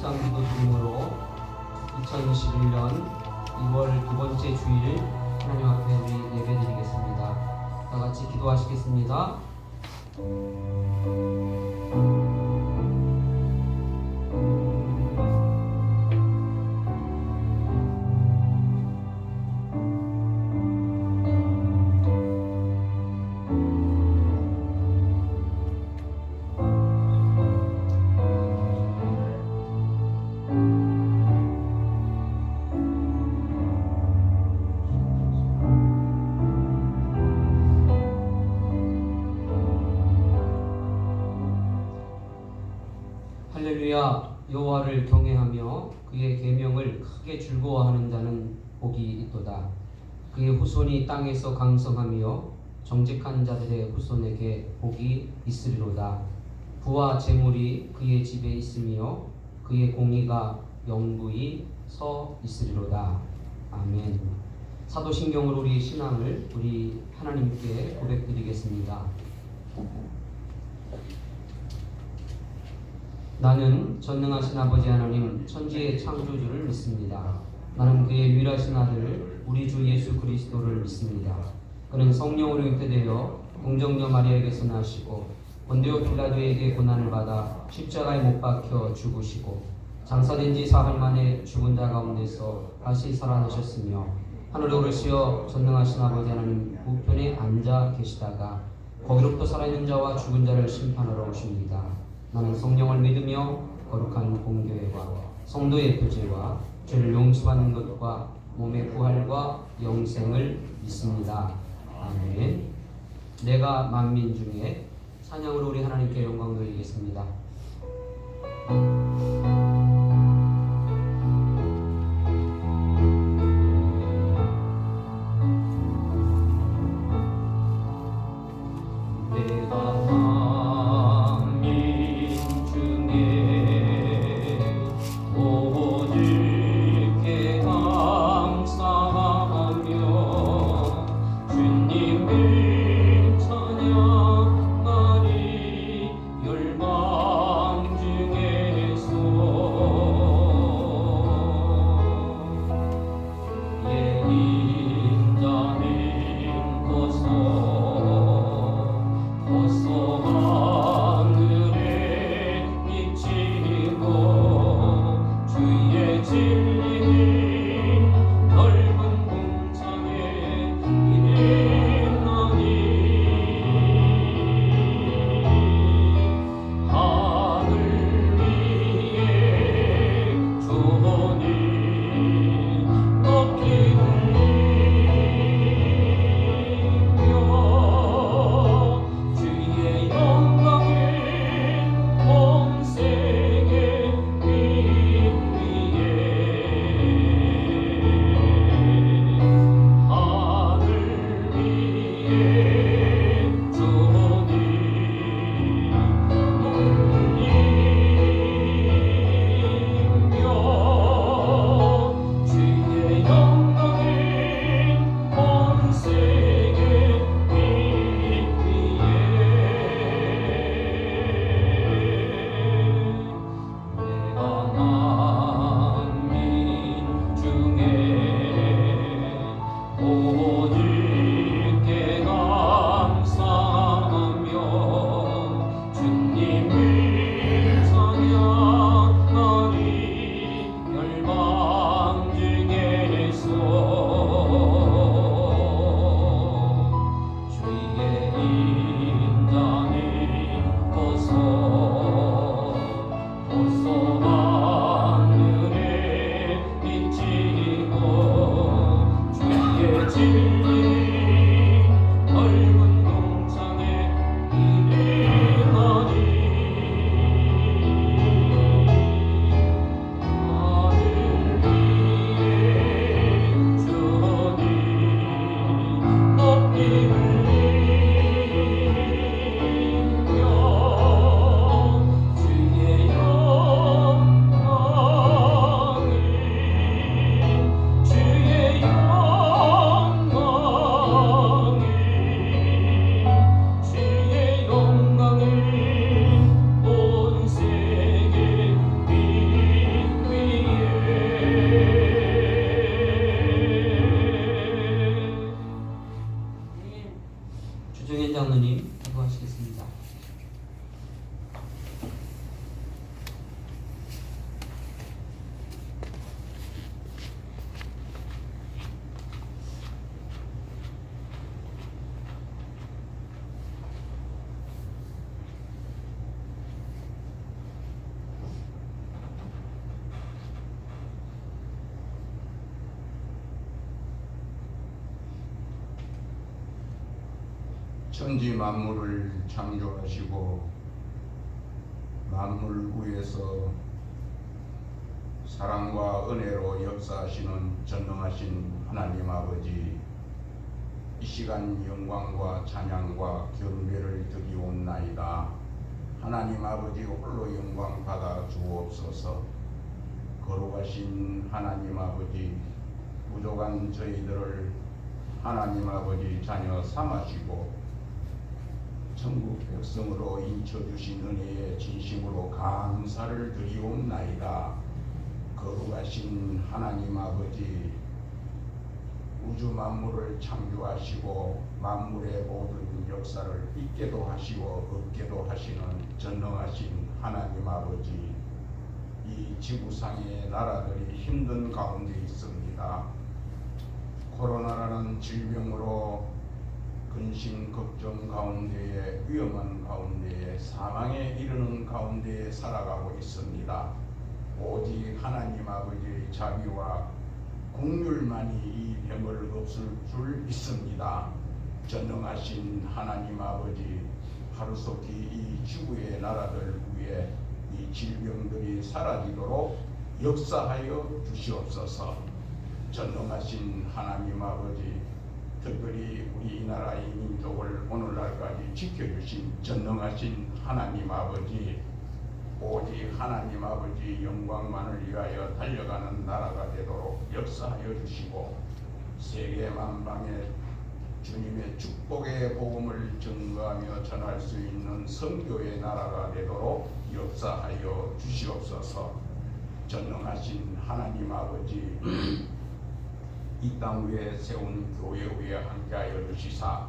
목장기도 중으로 2021년 2월 두 번째 주일 하나님 앞에 우리 예배드리겠습니다. 다 같이 기도하시겠습니다. 할렐루야. 여호와를 경외하며 그의 계명을 크게 즐거워하는 자는 복이 있도다. 그의 후손이 땅에서 강성하며 정직한 자들의 후손에게 복이 있으리로다. 부와 재물이 그의 집에 있으며 그의 공의가 영구히 서 있으리로다. 아멘. 사도신경으로 우리 신앙을 우리 하나님께 고백드리겠습니다. 나는 전능하신 아버지 하나님 천지의 창조주를 믿습니다. 나는 그의 유일하신 아들 우리 주 예수 그리스도를 믿습니다. 그는 성령으로 잉태되어 동정녀 마리아에게서 나시고 본디오 빌라도에게 고난을 받아 십자가에 못 박혀 죽으시고 장사된 지 사흘 만에 죽은 자 가운데서 다시 살아나셨으며 하늘에 오르시어 전능하신 아버지 하나님 우편에 앉아 계시다가 거기로부터 살아있는 자와 죽은 자를 심판하러 오십니다. 나는 성령을 믿으며 거룩한 공교회와 성도의 교제와 죄를 용서받는 것과 몸의 부활과 영생을 믿습니다. 아멘. 내가 만민 중에 찬양으로 우리 하나님께 영광 돌리겠습니다. 장로님 기도하시겠습니다. 천지 만물을 창조하시고 만물 위에서 사랑과 은혜로 역사하시는 전능하신 하나님 아버지, 이 시간 영광과 찬양과 경배를 드리옵나이다. 하나님 아버지 홀로 영광 받아 주옵소서. 거룩하신 하나님 아버지, 부족한 저희들을 하나님 아버지 자녀 삼으시고 천국 백성으로 인쳐주신 은혜에 진심으로 감사를 드리옵나이다. 거룩하신 하나님 아버지, 우주 만물을 창조하시고 만물의 모든 역사를 있게도 하시고 없게도 하시는 전능하신 하나님 아버지, 이 지구상의 나라들이 힘든 가운데 있습니다. 코로나라는 질병으로 근심 걱정 가운데에, 위험한 가운데에, 사망에 이르는 가운데에 살아가고 있습니다. 오직 하나님 아버지의 자비와 긍휼만이 이 병을 없앨 줄 믿습니다. 전능하신 하나님 아버지, 하루속히 이 지구의 나라들 위에 이 질병들이 사라지도록 역사하여 주시옵소서. 전능하신 하나님 아버지, 특별히 우리 이 나라의 민족을 오늘날까지 지켜주신 전능하신 하나님 아버지, 오직 하나님 아버지 영광만을 위하여 달려가는 나라가 되도록 역사하여 주시고, 세계 만방에 주님의 축복의 복음을 증거하며 전할 수 있는 선교의 나라가 되도록 역사하여 주시옵소서. 전능하신 하나님 아버지, 이 땅 위에 세운 교회 위에 함께하여 주시사,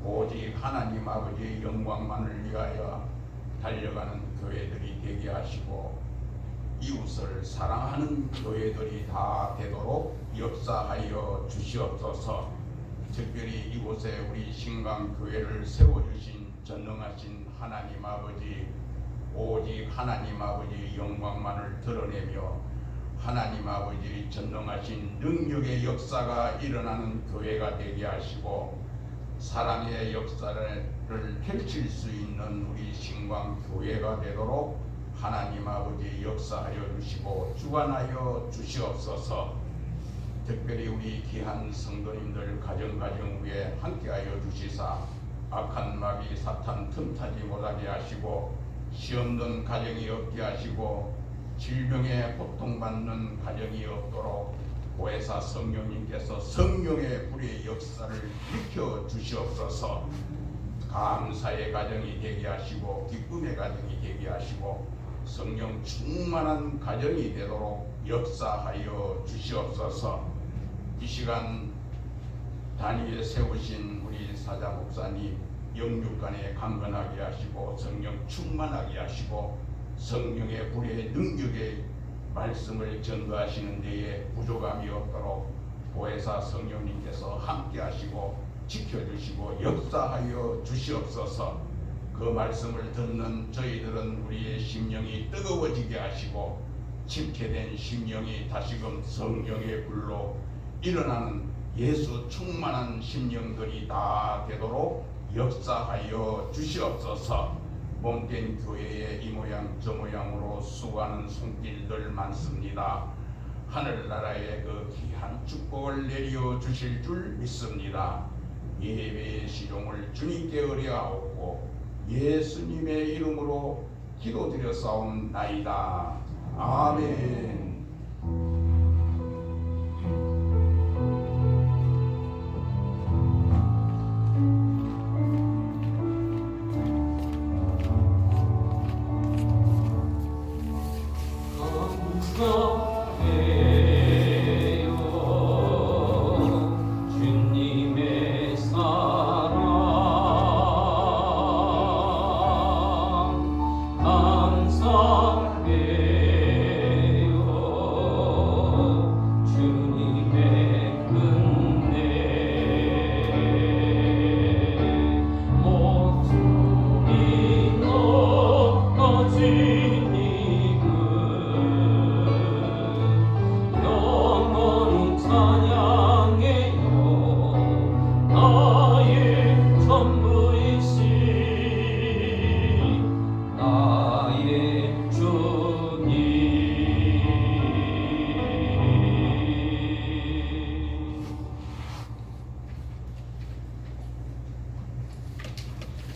오직 하나님 아버지의 영광만을 위하여 달려가는 교회들이 되게 하시고 이웃을 사랑하는 교회들이 다 되도록 역사하여 주시옵소서. 특별히 이곳에 우리 신강교회를 세워주신 전능하신 하나님 아버지, 오직 하나님 아버지의 영광만을 드러내며 하나님 아버지의 전능하신 능력의 역사가 일어나는 교회가 되게 하시고 사랑의 역사를 펼칠 수 있는 우리 신광교회가 되도록 하나님 아버지 역사하여 주시고 주관하여 주시옵소서. 특별히 우리 귀한 성도님들 가정 위에 함께하여 주시사 악한 마귀 사탄 틈타지 못하게 하시고 시험든 가정이 없게 하시고 질병에 고통받는 가정이 없도록 보혜사 성령님께서 성령의 불의 역사를 일으켜 주시옵소서. 감사의 가정이 되게 하시고 기쁨의 가정이 되게 하시고 성령 충만한 가정이 되도록 역사하여 주시옵소서. 이 시간 단위에 세우신 우리 사자 목사님 영육간에 강건하게 하시고 성령 충만하게 하시고 성령의 불의 능력의 말씀을 전도하시는 데에 부족함이 없도록 보혜사 성령님께서 함께 하시고 지켜주시고 역사하여 주시옵소서. 그 말씀을 듣는 저희들은 우리의 심령이 뜨거워지게 하시고 침체된 심령이 다시금 성령의 불로 일어나는 예수 충만한 심령들이 다 되도록 역사하여 주시옵소서. 몸된 교회에 이 모양 저 모양으로 수고하는 손길들 많습니다. 하늘나라의 그 귀한 축복을 내려 주실 줄 믿습니다. 예배의 시종을 주님께 의뢰하옵고 예수님의 이름으로 기도드렸사옵나이다. 아멘. 주님의 사랑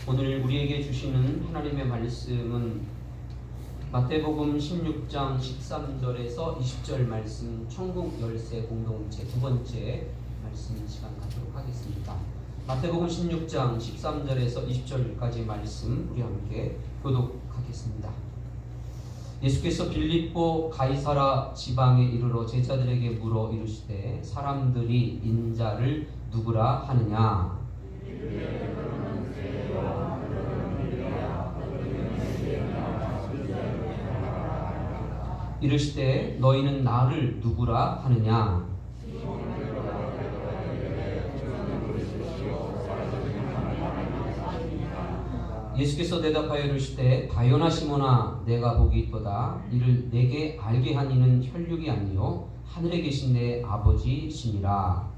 오늘 우리에게 주시는 하나님의 말씀은 마태복음 16장 13절에서 20절 말씀, 천국 열쇠 공동체 두 번째 말씀 시간 갖도록 하겠습니다. 마태복음 16장 13절에서 20절까지 말씀 우리 함께 교독하겠습니다. 예수께서 빌립보 가이사라 지방에 이르러 제자들에게 물어 이르시되 사람들이 인자를 누구라 하느냐? 이르시되 너희는 나를 누구라 하느냐? 예수께서 대답하여 이르시되 바요나 시몬아 내가 복이 있도다. 이를 내게 알게 한 이는 혈육이 아니요 하늘에 계신 내 아버지시니라.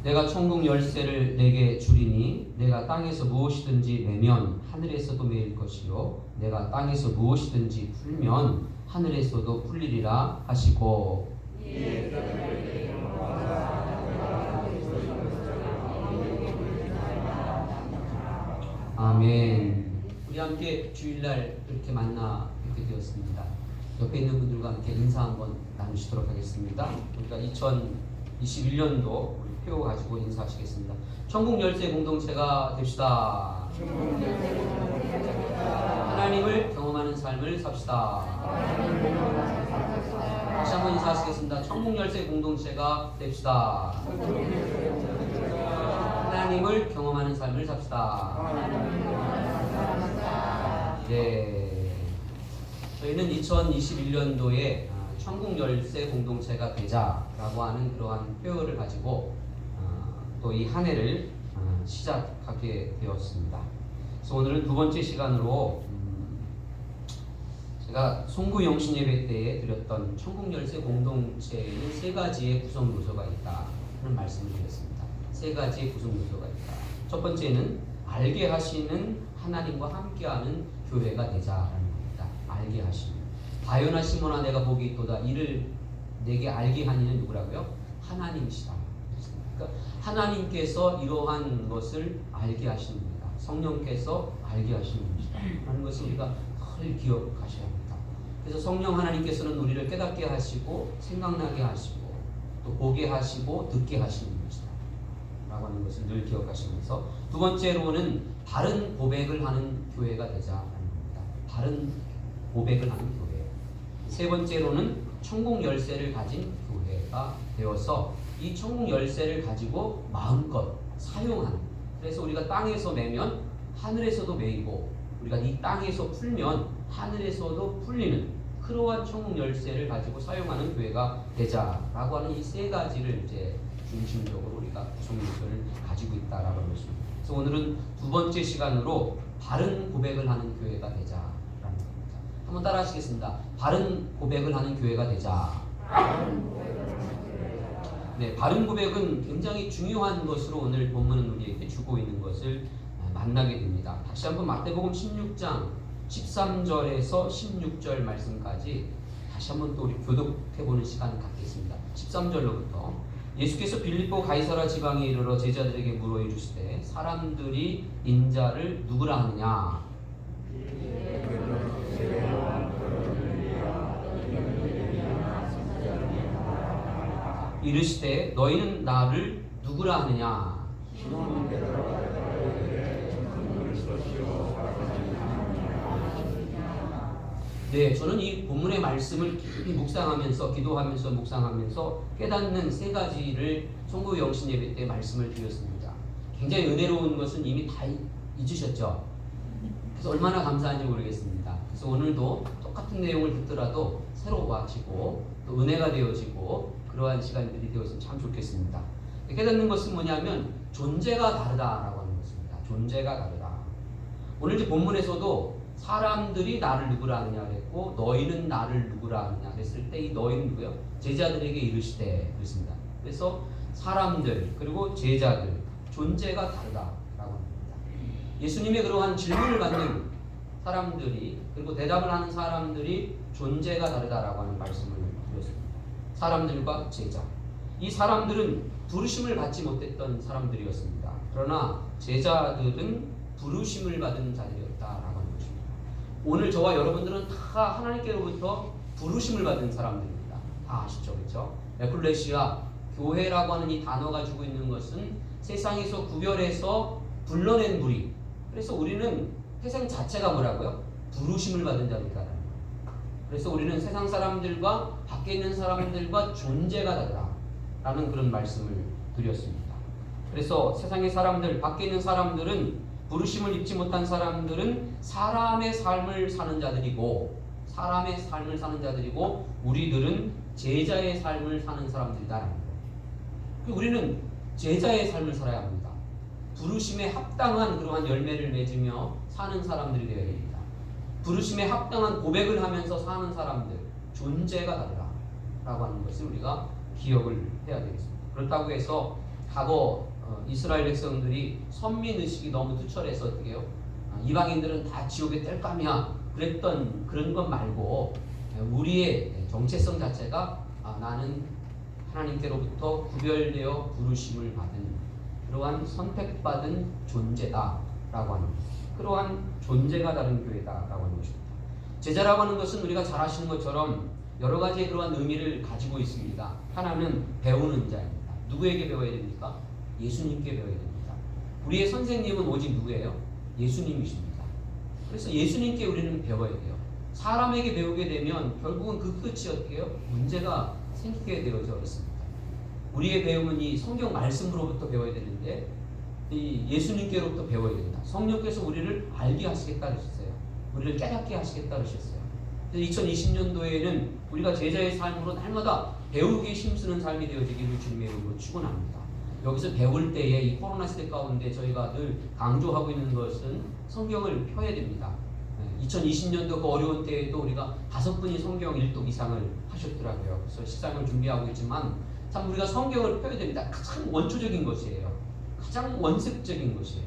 내가 천국 열쇠를 내게 주리니 내가 땅에서 무엇이든지 매면 하늘에서도 매일 것이요 내가 땅에서 무엇이든지 풀면 하늘에서도 풀리리라 하시고 아멘. 우리 함께 주일날 이렇게 만나 뵙게 되었습니다. 옆에 있는 분들과 함께 인사 한번 나누시도록 하겠습니다. 우리가 2021년도 우리 표 가지고 인사하시겠습니다. 천국 열쇠 공동체가 됩시다. 하나님을 경험하는 삶을 삽시다. 다시 한번 인사하시겠습니다. 천국 열쇠 공동체가 됩시다. 하나님을 경험하는 삶을 삽시다. 네, 저희는 2021년도에 천국 열쇠 공동체가 되자라고 하는 그러한 표어를 가지고 또 이 한 해를 시작하게 되었습니다. 그래서 오늘은 두 번째 시간으로 제가 송구 영신 예배 때에 드렸던 천국 열쇠 공동체에는 세 가지의 구성 요소가 있다 하는 말씀을 드렸습니다. 세 가지의 구성 요소가 있다. 첫 번째는 알게 하시는 하나님과 함께하는 교회가 되자라는 겁니다. 알게 하시는. 바요나 시몬아 내가 복이 있도다. 이를 내게 알게 한 이는 누구라고요? 하나님이시다. 그러니까 하나님께서 이러한 것을 알게 하시는 겁니다. 성령께서 알게 하시는 것이다 라는 것을 우리가 늘 기억하셔야 합니다. 그래서 성령 하나님께서는 우리를 깨닫게 하시고 생각나게 하시고 또 보게 하시고 듣게 하시는 것이다 라고 하는 것을 늘 기억하시면서, 두 번째로는 바른 고백을 하는 교회가 되자라는 겁니다. 바른 고백을 하는 교회. 세 번째로는 천국 열쇠를 가진 교회가 되어서 이 천국 열쇠를 가지고 마음껏 사용하는, 그래서 우리가 땅에서 매면 하늘에서도 매이고 우리가 이 땅에서 풀면 하늘에서도 풀리는 그러한 천국 열쇠를 가지고 사용하는 교회가 되자라고 하는 이 세 가지를 이제 중심적으로 우리가 구성 요소를 가지고 있다라고 것입니다. 그래서 오늘은 두 번째 시간으로 바른 고백을 하는 교회가 되자라는 겁니다. 한번 따라하시겠습니다. 바른 고백을 하는 교회가 되자. 네, 바른 고백은 굉장히 중요한 것으로 오늘 본문은 우리에게 주고 있는 것을 만나게 됩니다. 다시 한번 마태복음 16장 13절에서 16절 말씀까지 다시 한번 또 우리 교독해보는 시간을 갖겠습니다. 13절로부터 예수께서 빌립보 가이사라 지방에 이르러 제자들에게 물어 이르시되 사람들이 인자를 누구라 하느냐? 이르시되 너희는 나를 누구라 하느냐? 네, 저는 이 본문의 말씀을 깊이 묵상하면서 기도하면서 묵상하면서 깨닫는 세 가지를 송구 영신 예배 때 말씀을 드렸습니다. 굉장히 은혜로운 것은 이미 다 잊으셨죠? 그래서 얼마나 감사한지 모르겠습니다. 그래서 오늘도 똑같은 내용을 듣더라도 새로워지고 또 은혜가 되어지고 그러한 시간들이 되었으면 참 좋겠습니다. 깨닫는 것은 뭐냐면 존재가 다르다라고 하는 것입니다. 존재가 다르다. 오늘 이제 본문에서도 사람들이 나를 누구라 하느냐 그랬고 너희는 나를 누구라 하느냐 그랬을 때 이 너희는 누구요? 제자들에게 이르시되 그랬습니다. 그래서 사람들 그리고 제자들 존재가 다르다라고 합니다. 예수님의 그러한 질문을 받는 사람들이 그리고 대답을 하는 사람들이 존재가 다르다라고 하는 말씀을 드렸습니다. 사람들과 제자. 이 사람들은 부르심을 받지 못했던 사람들이었습니다. 그러나 제자들은 부르심을 받은 자들이었다라고 하는 것입니다. 오늘 저와 여러분들은 다 하나님께로부터 부르심을 받은 사람들입니다. 다 아시죠? 그렇죠? 에클레시아, 교회라고 하는 이 단어가 주고 있는 것은 세상에서 구별해서 불러낸 무리. 그래서 우리는 세상 자체가 뭐라고요? 부르심을 받은 자들이다. 그래서 우리는 세상 사람들과 밖에 있는 사람들과 존재가 다르다라는 그런 말씀을 드렸습니다. 그래서 세상의 사람들, 밖에 있는 사람들은 부르심을 입지 못한 사람들은 사람의 삶을 사는 자들이고 우리들은 제자의 삶을 사는 사람들이다라는 거예요. 우리는 제자의 삶을 살아야 합니다. 부르심에 합당한 그러한 열매를 맺으며 사는 사람들이 되어야 됩니다. 부르심에 합당한 고백을 하면서 사는 사람들, 존재가 다르다라고 하는 것을 우리가 기억을 해야 되겠습니다. 그렇다고 해서 과거 이스라엘 백성들이 선민의식이 너무 투철해서 어떻게 해요? 이방인들은 다 지옥의 땔감이야 그랬던 그런 것 말고 우리의 정체성 자체가 나는 하나님께로부터 구별되어 부르심을 받은 그러한 선택받은 존재다라고 하는 그러한 존재가 다른 교회다라고 하는 것입니다. 제자라고 하는 것은 우리가 잘 아시는 것처럼 여러 가지의 그러한 의미를 가지고 있습니다. 하나는 배우는 자입니다. 누구에게 배워야 됩니까? 예수님께 배워야 됩니다. 우리의 선생님은 오직 누구예요? 예수님이십니다. 그래서 예수님께 우리는 배워야 돼요. 사람에게 배우게 되면 결국은 그 끝이 어떻게 해요? 문제가 생기게 되어져 있습니다. 우리의 배움은 이 성경 말씀으로부터 배워야 되는데 이 예수님께로부터 배워야 됩니다. 성령께서 우리를 알게 하시겠다 그러셨어요. 우리를 깨닫게 하시겠다 그러셨어요. 2020년도에는 우리가 제자의 삶으로 날마다 배우기에 힘쓰는 삶이 되어지기를 주님의 이름으로 축원합니다. 여기서 배울 때에 이 코로나 시대 가운데 저희가 늘 강조하고 있는 것은 성경을 펴야 됩니다. 2020년도 그 어려운 때에도 우리가 5분이 성경 일독 이상을 하셨더라고요. 그래서 식상을 준비하고 있지만 참 우리가 성경을 펴야 됩니다. 가장 원초적인 것이에요. 가장 원색적인 것이에요.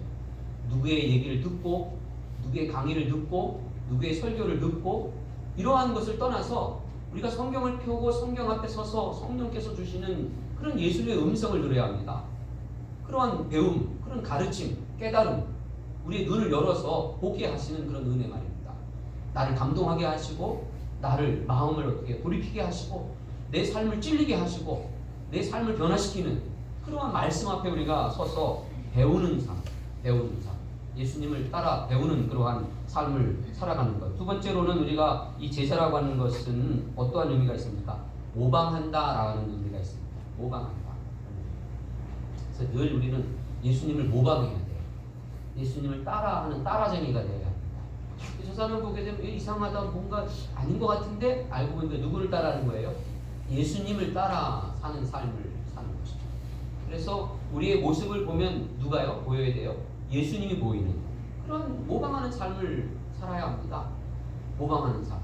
누구의 얘기를 듣고 누구의 강의를 듣고 누구의 설교를 듣고 이러한 것을 떠나서 우리가 성경을 펴고 성경 앞에 서서 성령께서 주시는 그런 예수님의 음성을 들어야 합니다. 그러한 배움, 그런 가르침, 깨달음, 우리의 눈을 열어서 보게 하시는 그런 은혜 말입니다. 나를 감동하게 하시고 나를 마음을 어떻게 돌이키게 하시고 내 삶을 찔리게 하시고 내 삶을 변화시키는 그러한 말씀 앞에 우리가 서서 배우는 삶, 예수님을 따라 배우는 그러한 삶을 살아가는 것. 두 번째로는 우리가 이 제자라고 하는 것은 어떠한 의미가 있습니까? 모방한다라는 의미가 있습니다. 모방한다. 그래서 늘 우리는 예수님을 모방해야 돼요. 예수님을 따라하는 따라쟁이가 되어야 합니다. 저 사람 보게 되면 이상하다, 뭔가 아닌 것 같은데 알고 보니까 누구를 따라하는 거예요? 예수님을 따라 사는 삶을 사는 것이죠. 그래서 우리의 모습을 보면 누가요? 보여야 돼요? 예수님이 보이는 그런 모방하는 삶을 살아야 합니다. 모방하는 삶.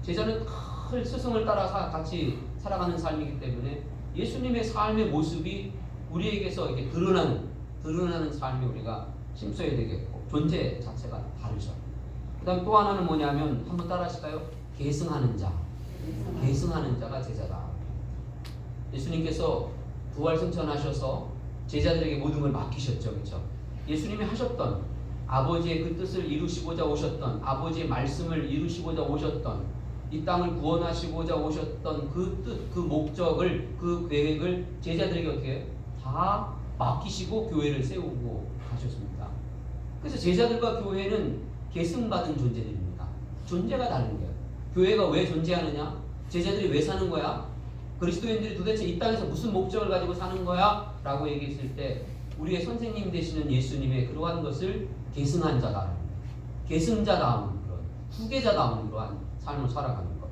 제자는 늘 스승을 따라 같이 살아가는 삶이기 때문에 예수님의 삶의 모습이 우리에게서 이렇게 드러나는 삶이 우리가 힘써야 되겠고 존재 자체가 다르죠. 그 다음 또 하나는 뭐냐면 한번 따라 하실까요? 계승하는 자가 제자다. 예수님께서 부활 승천하셔서 제자들에게 모든 걸 맡기셨죠. 그렇죠? 예수님이 하셨던 아버지의 그 뜻을 이루시고자 오셨던 아버지의 말씀을 이루시고자 오셨던 이 땅을 구원하시고자 오셨던 그 뜻, 그 목적을 그 계획을 제자들에게 어떻게 해요? 다 맡기시고 교회를 세우고 가셨습니다. 그래서 제자들과 교회는 계승받은 존재들입니다. 존재가 다른 거예요. 교회가 왜 존재하느냐? 제자들이 왜 사는 거야? 그리스도인들이 도대체 이 땅에서 무슨 목적을 가지고 사는 거야? 라고 얘기했을 때 우리의 선생님 되시는 예수님의 그러한 것을 계승한 자다. 계승자다운 그런 후계자다운 그러한 삶을 살아가는 것.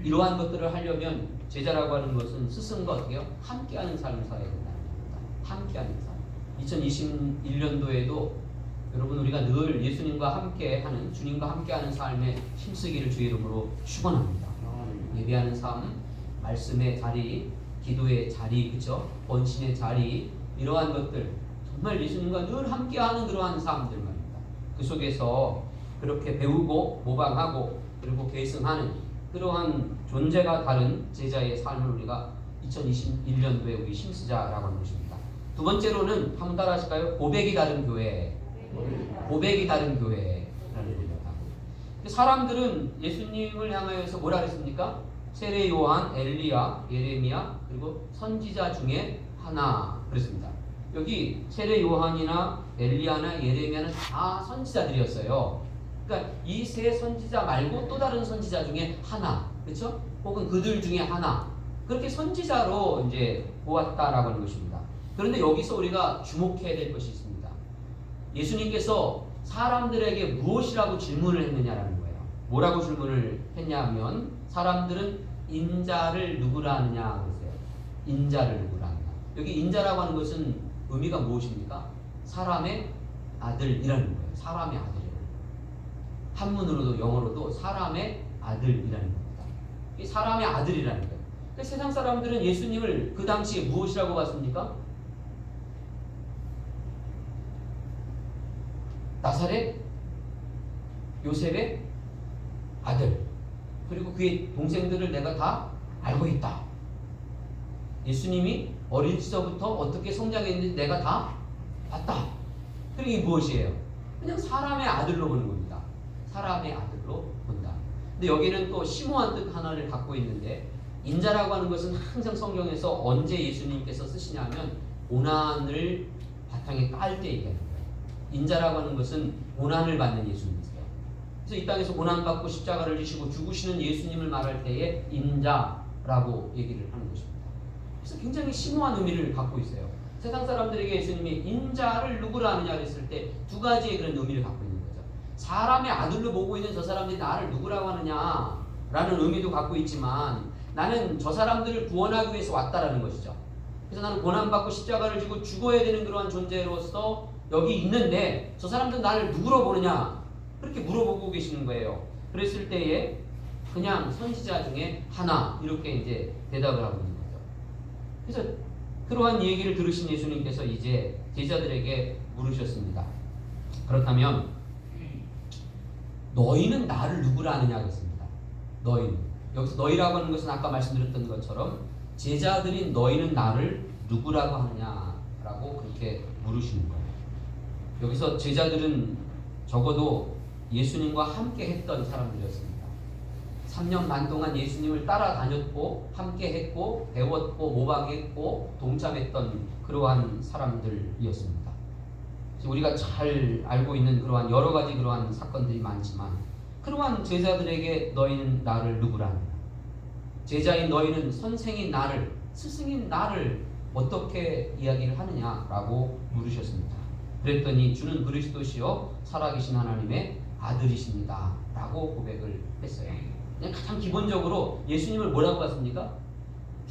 이러한 것들을 하려면 제자라고 하는 것은 스승과 어떻게 해요? 함께하는 삶을 살아야 된다는 겁니다. 함께하는 삶. 2021년도에도 여러분 우리가 늘 예수님과 함께하는 주님과 함께하는 삶에 힘쓰기를 주의 이름으로 축원합니다. 예배하는 삶, 말씀의 자리, 기도의 자리, 그죠? 번신의 자리 이러한 것들 정말 예수님과 늘 함께하는 그러한 삶들 말입니다. 그 속에서 그렇게 배우고 모방하고 그리고 계승하는 그러한 존재가 다른 제자의 삶을 우리가 2021년도에 우리 힘쓰자라고 하는 것입니다. 두 번째로는 한번 따라 하실까요? 고백이 다른 교회. 고백이 다른 교회라는 겁니다. 사람들은 예수님을 향하여서 뭐라 그랬습니까? 세례 요한, 엘리야, 예레미야 그리고 선지자 중에 하나 그랬습니다. 여기 세례 요한이나 엘리야나 예레미야는 다 선지자들이었어요. 그러니까 이 세 선지자 말고 또 다른 선지자 중에 하나, 그렇죠? 혹은 그들 중에 하나 그렇게 선지자로 이제 보았다라고 하는 것입니다. 그런데 여기서 우리가 주목해야 될 것이 있습니다. 예수님께서 사람들에게 무엇이라고 질문을 했느냐라는 거예요. 뭐라고 질문을 했냐면 사람들은 인자를 누구라 하느냐 그랬어요. 인자를 누구라 하느냐. 여기 인자라고 하는 것은 의미가 무엇입니까? 사람의 아들이라는 거예요. 사람의 아들. 한문으로도 영어로도 사람의 아들이라는 겁니다. 이 사람의 아들이라는 거예요. 그러니까 세상 사람들은 예수님을 그 당시에 무엇이라고 봤습니까? 나사렛 요셉의 아들. 그리고 그의 동생들을 내가 다 알고 있다. 예수님이 어린 시절부터 어떻게 성장했는지 내가 다 봤다. 그리고 이게 무엇이에요? 그냥 사람의 아들로 보는 겁니다. 사람의 아들로 본다. 근데 여기는 또 심오한 뜻 하나를 갖고 있는데 인자라고 하는 것은 항상 성경에서 언제 예수님께서 쓰시냐면 고난을 바탕에 깔 때 얘기하는 거예요. 인자라고 하는 것은 고난을 받는 예수님이세요. 그래서 이 땅에서 고난받고 십자가를 지시고 죽으시는 예수님을 말할 때에 인자라고 얘기를 하는 것입니다. 그래서 굉장히 심오한 의미를 갖고 있어요. 세상 사람들에게 예수님이 인자를 누구라 하느냐 했을 때 두 가지의 그런 의미를 갖고 있는 거죠. 사람의 아들로 보고 있는 저 사람들이 나를 누구라고 하느냐라는 의미도 갖고 있지만 나는 저 사람들을 구원하기 위해서 왔다라는 것이죠. 그래서 나는 고난받고 십자가를 지고 죽어야 되는 그러한 존재로서 여기 있는데 저 사람들은 나를 누구로 보느냐 그렇게 물어보고 계시는 거예요. 그랬을 때에 그냥 선지자 중에 하나 이렇게 이제 대답을 하고 있는 거죠. 그래서 그러한 얘기를 들으신 예수님께서 이제 제자들에게 물으셨습니다. 그렇다면 너희는 나를 누구라 하느냐 그랬습니다. 너희는. 여기서 너희라고 하는 것은 아까 말씀드렸던 것처럼 제자들인 너희는 나를 누구라고 하느냐라고 그렇게 물으시는 거예요. 여기서 제자들은 적어도 예수님과 함께 했던 사람들이었습니다. 3년 반 동안 예수님을 따라다녔고 함께 했고 배웠고 모방했고 동참했던 그러한 사람들이었습니다. 우리가 잘 알고 있는 그러한 여러 가지 그러한 사건들이 많지만 그러한 제자들에게 너희는 나를 누구라 하느냐. 제자인 너희는 선생인 나를 스승인 나를 어떻게 이야기를 하느냐라고 물으셨습니다. 그랬더니 주는 그리스도시요 살아계신 하나님의 아들이십니다 라고 고백을 했어요. 그냥 가장 기본적으로 예수님을 뭐라고 봤습니까?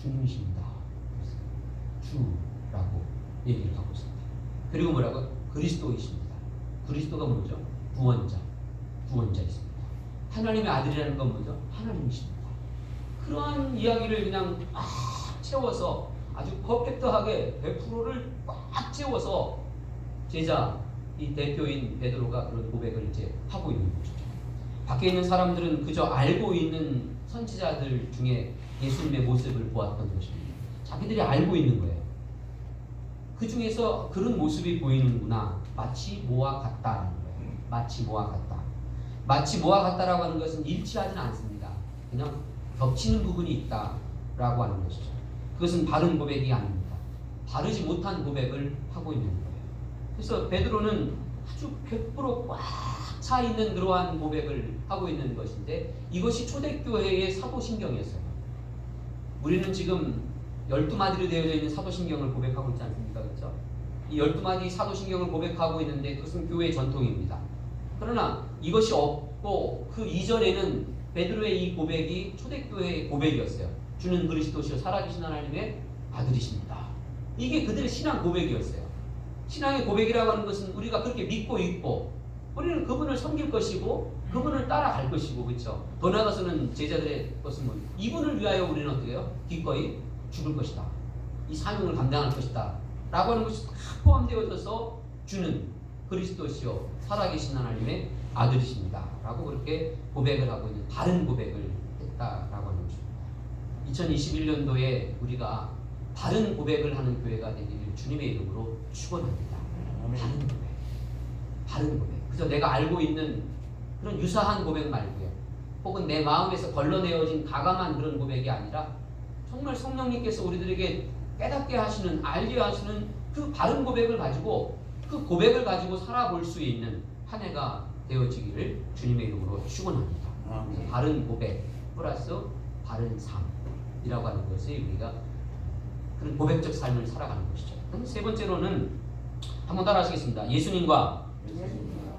주님이십니다. 주라고 얘기를 하고 있습니다. 그리고 뭐라고? 그리스도이십니다. 그리스도가 뭐죠? 구원자이십니다. 하나님의 아들이라는 건 뭐죠? 하나님이십니다. 그러한 이야기를 그냥 꽉 채워서 아주 퍼펙트하게 100%를 꽉 채워서 제자 이 대표인 베드로가 그런 고백을 이제 하고 있는 것이죠. 밖에 있는 사람들은 그저 알고 있는 선지자들 중에 예수님의 모습을 보았던 것입니다. 자기들이 알고 있는 거예요. 그 중에서 그런 모습이 보이는구나. 마치 뭐와 같다라는 거예요. 마치 뭐와 같다. 마치 뭐와 같다라고 하는 것은 일치하지는 않습니다. 그냥 겹치는 부분이 있다라고 하는 것이죠. 그것은 바른 고백이 아닙니다. 바르지 못한 고백을 하고 있는 거예요. 그래서 베드로는 아주 100% 꽉 차 있는 그러한 고백을 하고 있는 것인데 이것이 초대교회의 사도신경이었어요. 우리는 지금 12마디로 되어져 있는 사도신경을 고백하고 있지 않습니까? 그렇죠? 이 12마디 사도신경을 고백하고 있는데 그것은 교회의 전통입니다. 그러나 이것이 없고 그 이전에는 베드로의 이 고백이 초대교회의 고백이었어요. 주는 그리스도시요 살아계신 하나님의 아들이십니다. 이게 그들의 신앙 고백이었어요. 신앙의 고백이라고 하는 것은 우리가 그렇게 믿고 있고 우리는 그분을 섬길 것이고 그분을 따라갈 것이고 그렇죠. 더 나아가서는 제자들의 것은 뭐 이분을 위하여 우리는 어떻게 해요? 기꺼이 죽을 것이다. 이 사명을 감당할 것이다. 라고 하는 것이 다 포함되어져서 주는 그리스도시요 살아계신 하나님의 아들이십니다 라고 그렇게 고백을 하고 있는, 바른 고백을 했다라고 하는 것입니다. 2021년도에 우리가 바른 고백을 하는 교회가 되기를 주님의 이름으로 축원합니다. 바른 고백, 바른 고백. 그래서 내가 알고 있는 그런 유사한 고백 말고요, 혹은 내 마음에서 걸러내어진 가감한 그런 고백이 아니라 정말 성령님께서 우리들에게 깨닫게 하시는, 알게 하시는 그 바른 고백을 가지고, 그 고백을 가지고 살아볼 수 있는 한 해가 되어지기를 주님의 이름으로 축원합니다. 바른 고백 플러스 바른 삶이라고 하는 것이 우리가 그런 고백적 삶을 살아가는 것이죠. 그럼 세 번째로는 한번 따라하시겠습니다. 예수님과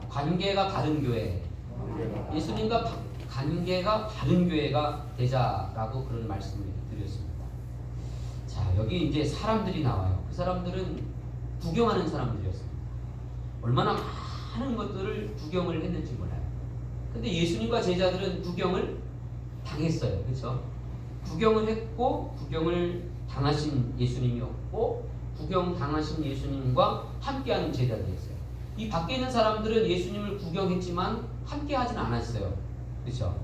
관계가 바른 교회, 예수님과 관계가 바른 교회가 되자라고 그런 말씀을 드렸습니다. 자, 여기 이제 사람들이 나와요. 그 사람들은 구경하는 사람들이었습니다. 얼마나 많은 것들을 구경을 했는지 몰라요. 근데 예수님과 제자들은 구경을 당했어요. 그렇죠? 구경을 했고 구경을 당하신 예수님이었고 구경 당하신 예수님과 함께하는 제자들이었어요. 이 밖에 있는 사람들은 예수님을 구경했지만 함께하진 않았어요. 그렇죠?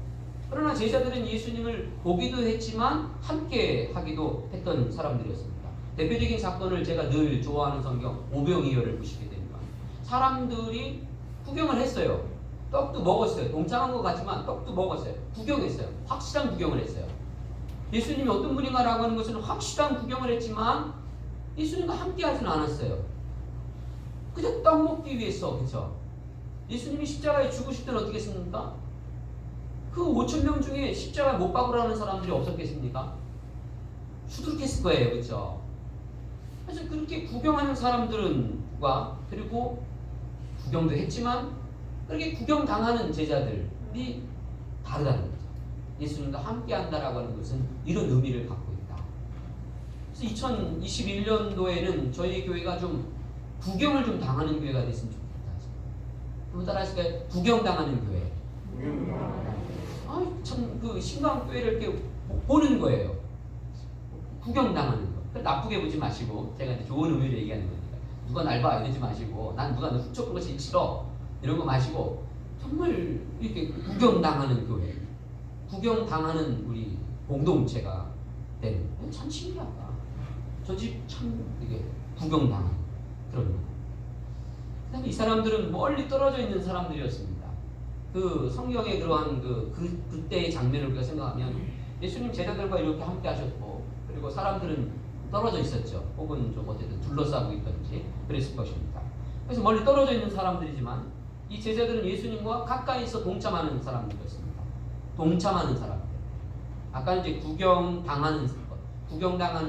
그러나 제자들은 예수님을 보기도 했지만 함께하기도 했던 사람들이었습니다. 대표적인 사건을 제가 늘 좋아하는 성경 오병이어를 보시게 됩니다. 사람들이 구경을 했어요. 떡도 먹었어요. 동참한 것 같지만 떡도 먹었어요. 구경했어요. 확실한 구경을 했어요. 예수님이 어떤 분인가라고 하는 것은 확실한 구경을 했지만 예수님과 함께 하지는 않았어요. 그저 떡 먹기 위해서. 그렇죠? 예수님이 십자가에 죽으실 때는 어떻게 했습니까? 그 5,000명 중에 십자가에 못 박으라는 사람들이 없었겠습니까? 수두룩했을 거예요. 그렇죠? 그래서 그렇게 구경하는 사람들과 그리고 구경도 했지만 그렇게 구경당하는 제자들이 다르다는 거죠. 예수님과 함께 한다라고 하는 것은 이런 의미를 갖고 있다. 그래서 2021년도에는 저희 교회가 좀 구경을 좀 당하는 교회가 됐으면 좋겠다. 그럼 따라하실까요? 구경당하는 교회. 참 그 신강교회를 이렇게 보는 거예요. 구경당하는 거. 나쁘게 보지 마시고, 제가 이제 좋은 의미로 얘기하는 거니까. 누가 날 봐 이러지 마시고, 난 누가 너 훔쳐본 것이 싫어 이런 거 마시고, 정말 이렇게 구경당하는 교회, 구경당하는 우리 공동체가 되는, 참 신기하다. 저 집 참 이게 구경당하는 그런 거. 그다음에 이 사람들은 멀리 떨어져 있는 사람들이었습니다. 그 성경의 그러한 그때의 장면을 우리가 생각하면 예수님 제자들과 이렇게 함께 하셨고, 그리고 사람들은 떨어져 있었죠. 혹은 좀 어쨌든 둘러싸고 있던지 그랬을 것입니다. 그래서 멀리 떨어져 있는 사람들이지만 이 제자들은 예수님과 가까이서 동참하는 사람들이었습니다. 동참하는 사람들. 아까 이제 구경당하는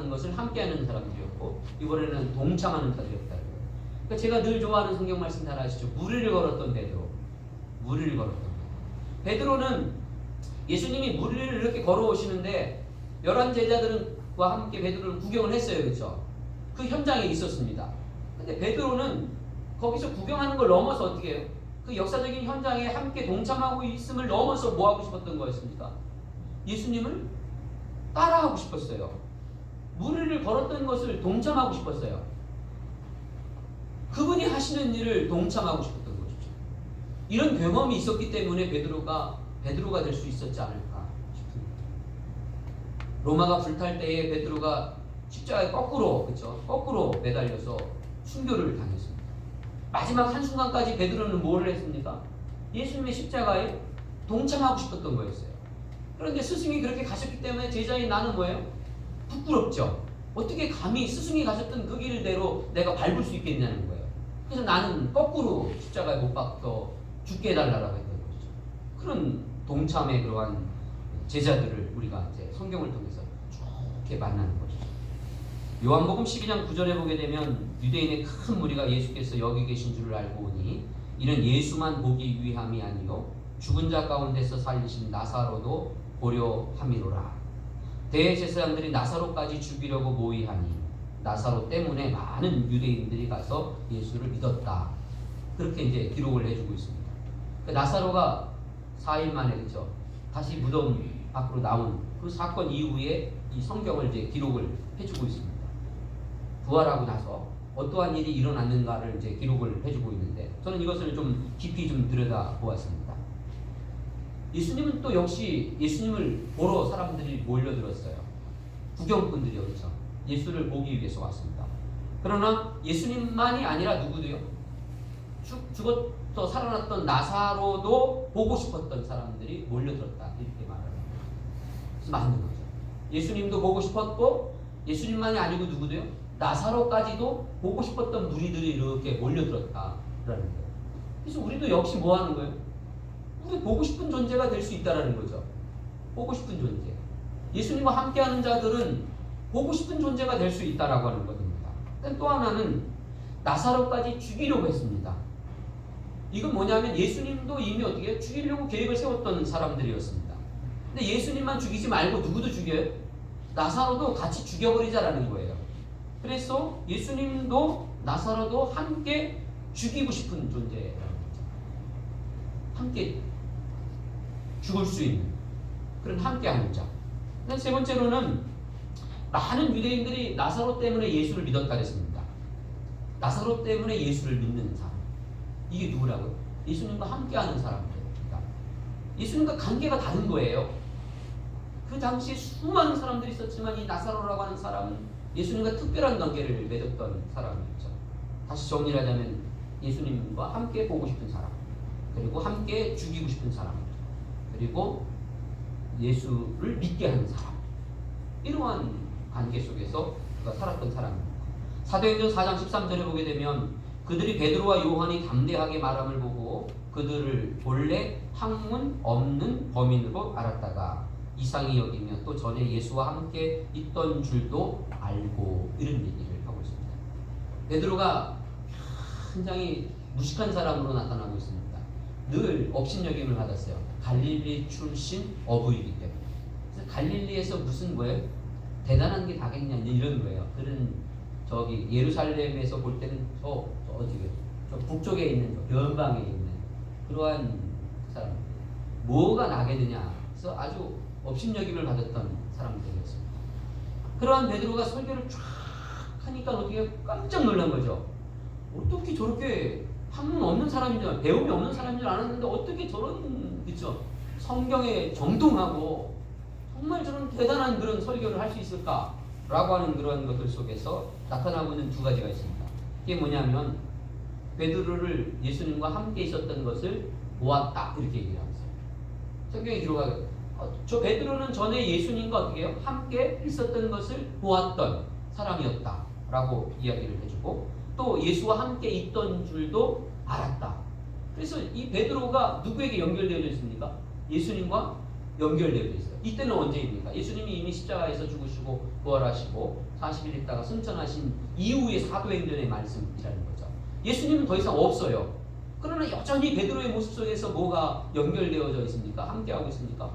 것을 함께하는 사람들이었고, 이번에는 동참하는 사람들이었다. 그러니까 제가 늘 좋아하는 성경 말씀 잘 아시죠? 무리를 걸었던 베드로. 무리를 걸었던 베드로는 예수님이 무리를 이렇게 걸어오시는데 11 제자들과 함께 베드로를 구경을 했어요. 그렇죠? 그 현장에 있었습니다. 근데 베드로는 거기서 구경하는 걸 넘어서 어떻게 해요? 그 역사적인 현장에 함께 동참하고 있음을 넘어서 뭐 하고 싶었던 거였습니까? 예수님을 따라하고 싶었어요. 무리를 걸었던 것을 동참하고 싶었어요. 그분이 하시는 일을 동참하고 싶었던 것이죠. 이런 경험이 있었기 때문에 베드로가 될 수 있었지 않을까 싶습니다. 로마가 불탈 때에 베드로가 십자가에 거꾸로, 그렇죠? 거꾸로 매달려서 순교를 당했습니다. 마지막 한순간까지 베드로는 뭘 했습니까? 예수님의 십자가에 동참하고 싶었던 거였어요. 그런데 스승이 그렇게 가셨기 때문에 제자인 나는 뭐예요? 부끄럽죠. 어떻게 감히 스승이 가셨던 그 길대로 내가 밟을 수 있겠냐는 거예요. 그래서 나는 거꾸로 십자가에 못 박혀 죽게 해달라고 했던 것이죠. 그런 동참의 그러한 제자들을 우리가 이제 성경을 통해서 좋게 만나는 것이죠. 요한복음 12장 9절에 보게 되면 유대인의 큰 무리가 예수께서 여기 계신 줄을 알고 오니 이는 예수만 보기 위함이 아니요 죽은 자 가운데서 살리신 나사로도 보려 함이로라. 대제사장들이 나사로까지 죽이려고 모의하니 나사로 때문에 많은 유대인들이 가서 예수를 믿었다. 그렇게 이제 기록을 해주고 있습니다. 나사로가 4일 만에 그렇죠? 다시 무덤 밖으로 나온 그 사건 이후에 이 성경을 이제 기록을 해주고 있습니다. 부활하고 나서 어떠한 일이 일어났는가를 이제 기록을 해주고 있는데 저는 이것을 좀 깊이 좀 들여다 보았습니다. 예수님은 또 역시 예수님을 보러 사람들이 몰려들었어요. 구경꾼들이요, 그렇죠? 예수를 보기 위해서 왔습니다. 그러나 예수님만이 아니라 누구도요? 죽어서 살아났던 나사로도 보고 싶었던 사람들이 몰려들었다, 이렇게 말을 합니다. 그래서 맞는 거죠. 예수님도 보고 싶었고 예수님만이 아니고 누구도요? 나사로까지도 보고 싶었던 무리들이 이렇게 몰려들었다라는 거예요. 그래서 우리도 역시 뭐 하는 거예요? 우리 보고 싶은 존재가 될 수 있다라는 거죠. 보고 싶은 존재. 예수님과 함께하는 자들은 보고 싶은 존재가 될 수 있다라고 하는 것입니다. 또 하나는 나사로까지 죽이려고 했습니다. 이건 뭐냐면 예수님도 이미 어떻게 죽이려고 계획을 세웠던 사람들이었습니다. 근데 예수님만 죽이지 말고 누구도 죽여요? 나사로도 같이 죽여버리자라는 거예요. 그래서 예수님도 나사로도 함께 죽이고 싶은 존재라는 거죠. 함께 죽을 수 있는 그런 함께하는 자. 세 번째로는 많은 유대인들이 나사로 때문에 예수를 믿었다 그랬습니다. 나사로 때문에 예수를 믿는 사람. 이게 누구라고요? 예수님과 함께하는 사람들입니다. 예수님과 관계가 다른 거예요. 그 당시에 수많은 사람들이 있었지만 이 나사로라고 하는 사람은 예수님과 특별한 관계를 맺었던 사람이었죠. 다시 정리를 하자면 예수님과 함께 보고 싶은 사람, 그리고 함께 죽이고 싶은 사람, 그리고 예수를 믿게 하는 사람. 이러한 관계 속에서 그가 살았던 사람입니다. 사도행전 4장 13절에 보게 되면 그들이 베드로와 요한이 담대하게 말함을 보고 그들을 본래 학문 없는 범인으로 알았다가 이상히 여기며 또 전에 예수와 함께 있던 줄도 알고 이런 얘기를 하고 있습니다. 베드로가 굉장히 무식한 사람으로 나타나고 있습니다. 늘 업신여김을 받았어요. 갈릴리 출신 어부이기 때문에. 그래서 갈릴리에서 무슨 거예요? 대단한 게 다겠냐 이런 거예요. 그런 저기 예루살렘에서 볼 때는 저 북쪽에 있는 변방에 있는 그러한 사람들 뭐가 나겠느냐. 그래서 아주 업신여김을 받았던 사람들이었습니다. 그러한 베드로가 설교를 쫙 하니까 어떻게 깜짝 놀란 거죠. 어떻게 저렇게 학문 없는 사람인 줄, 배움이 없는 사람인 줄 알았는데 어떻게 저런, 그쵸? 성경에 정통하고 정말 저런 대단한 그런 설교를 할 수 있을까? 라고 하는 그런 것들 속에서 나타나고 있는 두 가지가 있습니다. 이게 뭐냐면 베드로를 예수님과 함께 있었던 것을 보았다 이렇게 얘기를 하고 있어요. 성경에 기록하고 저 베드로는 전에 예수님과 어떻게 해요? 함께 있었던 것을 보았던 사람이었다 라고 이야기를 해주고 또 예수와 함께 있던 줄도 알았다. 그래서 이 베드로가 누구에게 연결되어져 있습니까? 예수님과 연결되어져 있어요. 이때는 언제입니까? 예수님이 이미 십자가에서 죽으시고 부활하시고 40일 있다가 승천하신 이후의 사도행전의 말씀이라는 거죠. 예수님은 더 이상 없어요. 그러나 여전히 베드로의 모습 속에서 뭐가 연결되어져 있습니까? 함께하고 있습니까?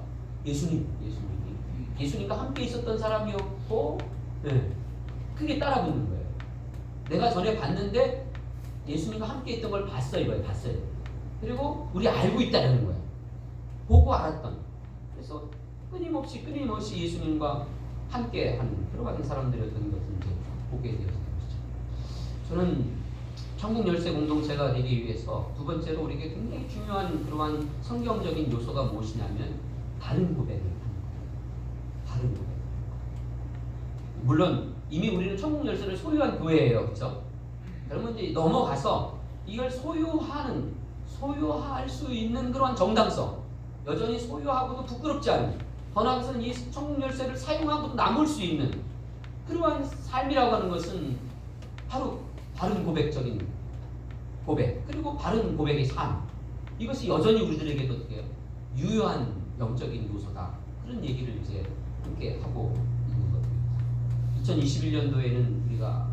예수님과 함께 있었던 사람이었고, 네. 그게 따라 붙는 거예요. 내가 전에 봤는데 예수님과 함께 있던 걸 봤어요, 이거예요. 봤어요. 그리고 우리 알고 있다는 거예요. 보고 알았던. 그래서 끊임없이 예수님과 함께하는 그런 사람들이었던 것을 이제 보게 되었던 것이죠. 저는 천국 열쇠 공동체가 되기 위해서 두 번째로 우리에게 굉장히 중요한 그러한 성경적인 요소가 무엇이냐면 바른 고백을 하는 거예요. 바른 고백. 물론 이미 우리는 천국 열쇠를 소유한 교회예요, 그렇죠? 그러면 이제 넘어가서 이걸 소유할 수 있는 그러한 정당성, 여전히 소유하고도 부끄럽지 않은, 더 나아가서는 이 천국 열쇠를 사용하고도 남을 수 있는 그러한 삶이라고 하는 것은 바로 바른 고백적인 고백, 그리고 바른 고백의 삶. 이것이 여전히 우리들에게도 어떻게 해요? 유효한 영적인 요소다. 그런 얘기를 이제 함께 하고 있는 겁니다. 2021년도에는 우리가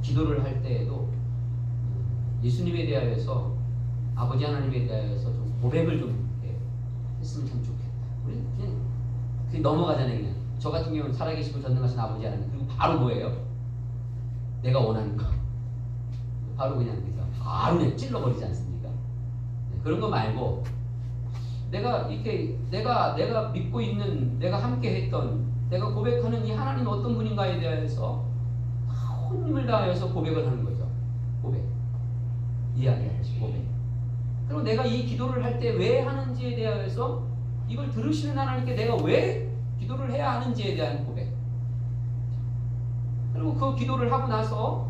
기도를 할 때에도 예수님에 대하여서, 아버지 하나님에 대하여서 좀 고백을 좀 했으면 참 좋겠다. 우리 그냥 넘어가잖아요. 그냥 저 같은 경우는 살아계시고 전능하신 아버지 하나님, 그리고 바로 뭐예요? 내가 원하는 거. 바로 그냥 바로 그냥 찔러버리지 않습니까? 네, 그런 거 말고 내가 믿고 있는, 내가 함께 했던, 내가 고백하는 이 하나님 어떤 분인가에 대해서 온 힘을 다하여서 고백을 하는 거죠. 고백. 이야기하지 고백. 그리고 내가 이 기도를 할 때 왜 하는지에 대하여서 이걸 들으시는 하나님께 내가 왜 기도를 해야 하는지에 대한 고백. 그리고 그 기도를 하고 나서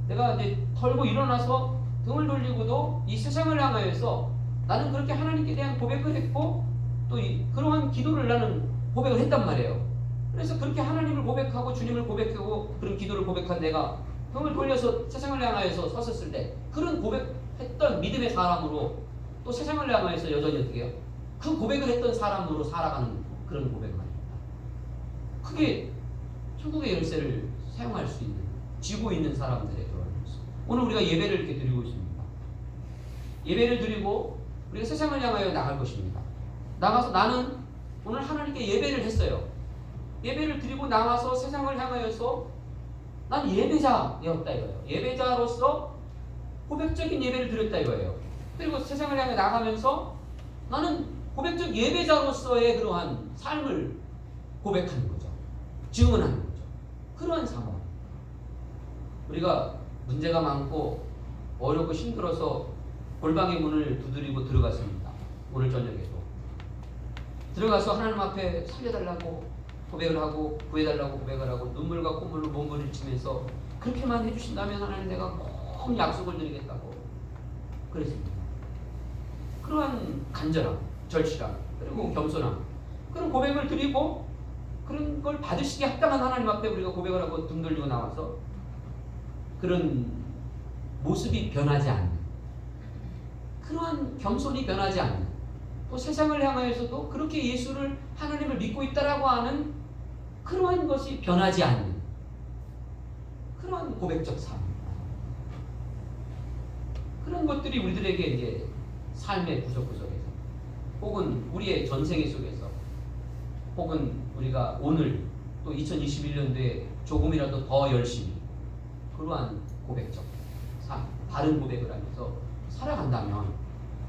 내가 이제 털고 일어나서 등을 돌리고도 이 세상을 향하여서 나는 그렇게 하나님께 대한 고백을 했고 또 그러한 기도를 나는 고백을 했단 말이에요. 그래서 그렇게 하나님을 고백하고 주님을 고백하고 그런 기도를 고백한 내가 등을 돌려서 세상을 향하여서 섰었을 때 그런 고백했던 믿음의 사람으로 또 세상을 향하여서 여전히 어떻게 해요? 그 고백을 했던 사람으로 살아가는 그런 고백 말입니다. 그게 천국의 열쇠를 사용할 수 있는 쥐고 있는 사람들의 그런 모습. 오늘 우리가 예배를 이렇게 드리고 있습니다. 예배를 드리고 우리가 세상을 향하여 나갈 것입니다. 나가서 나는 오늘 하나님께 예배를 했어요. 예배를 드리고 나가서 세상을 향하여서 난 예배자였다 이거예요. 예배자로서 고백적인 예배를 드렸다 이거예요. 그리고 세상을 향해 나가면서 나는 고백적 예배자로서의 그러한 삶을 고백하는 거죠. 증언하는 거죠. 그러한 상황. 우리가 문제가 많고 어렵고 힘들어서 골방의 문을 두드리고 들어갔습니다. 오늘 저녁에도. 들어가서 하나님 앞에 살려달라고 고백을 하고 구해달라고 고백을 하고 눈물과 콧물로 몸부림치면서 그렇게만 해주신다면 하나님 내가 꼭 약속을 드리겠다고 그랬습니다. 그러한 간절함, 절실함, 그리고 겸손함 그런 고백을 드리고 그런 걸 받으시기에 합당한 하나님 앞에 우리가 고백을 하고 등 돌리고 나와서 그런 모습이 변하지 않는 그러한 겸손이 변하지 않는 또 세상을 향하여서도 그렇게 예수를 하나님을 믿고 있다라고 하는 그러한 것이 변하지 않는 그러한 고백적 삶 그런 것들이 우리들에게 이제 삶의 구석구석에서 혹은 우리의 전생의 속에서 혹은 우리가 오늘 또 2021년도에 조금이라도 더 열심히 그러한 고백적 삶, 바른 고백을 하면서 살아간다면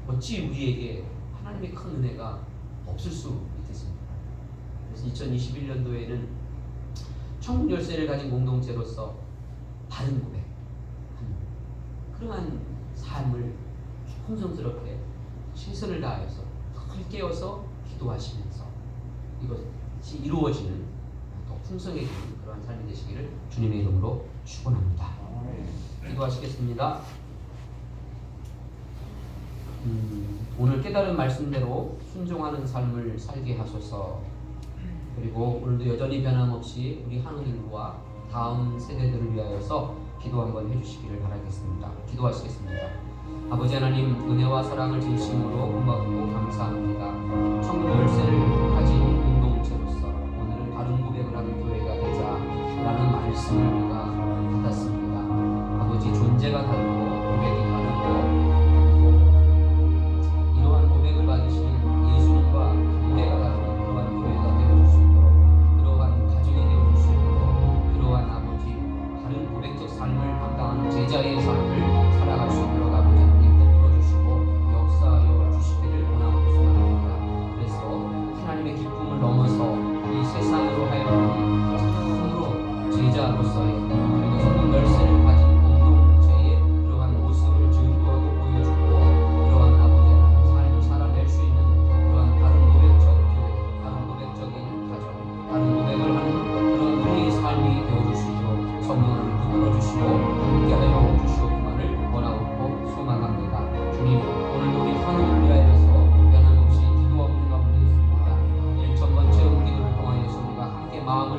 어찌 우리에게 하나님의 큰 은혜가 없을 수 있겠습니까? 그래서 2021년도에는 천국 열쇠를 가진 공동체로서 바른 고백하는 그러한 삶을 풍성스럽게 최선을 다하여서 늘 깨어서 기도하시면서 이것이 이루어지는 더 풍성해지는 그러한 삶이 되시기를 주님의 이름으로 축원합니다. 기도하시겠습니다. 오늘 깨달은 말씀대로 순종하는 삶을 살게 하소서. 그리고 오늘도 여전히 변함없이 우리 한우들과 다음 세대들을 위하여서 기도 한번 해주시기를 바라겠습니다. 기도하시겠습니다. 아버지 하나님 은혜와 사랑을 진심으로 고맙고 감사합니다. 천국 열쇠를 가진 공동체로서 오늘은 바른 고백을 하는 교회가 되자라는 말씀을 우리가 받았습니다. 아버지 존재가 다르고 고백이 다르고 이러한 고백을 받으시는 예수님과 관계가 다른 그러한 교회가 되어줄 수 있도록 그러한 가정이 되어줄 수 있도록 그러한 아버지 바른 고백적 삶을 감당하는 제자의 삶을 살아갈 수 있도록 아버지 하나님 풀어주시고 역사하여 주시기를 원하고 소망합니다. 그래서 하나님의 기쁨을 넘어서 이 세상으로 하여금 참으로 제자로서의 그리고 성공 열쇠를 가진 공동체의 그러한 모습을 증거하고 보여주고 그러한 아버지 하나님 삶을 살아낼 수 있는 그러한 바른 고백적 교회, 바른 고백적인 가정, 바른 고백을 하는 그런 우리의 삶이 되어줄 수 있도록 성령을 붙들어주시고 함께하여 주시옵기만을 원하고 소망합니다. 주님 오늘도 우리 한우를 위하여서 변함없이 기도하고 가운데 있습니다. 1000번째 기도를 통하여서 우리가 함께 마음을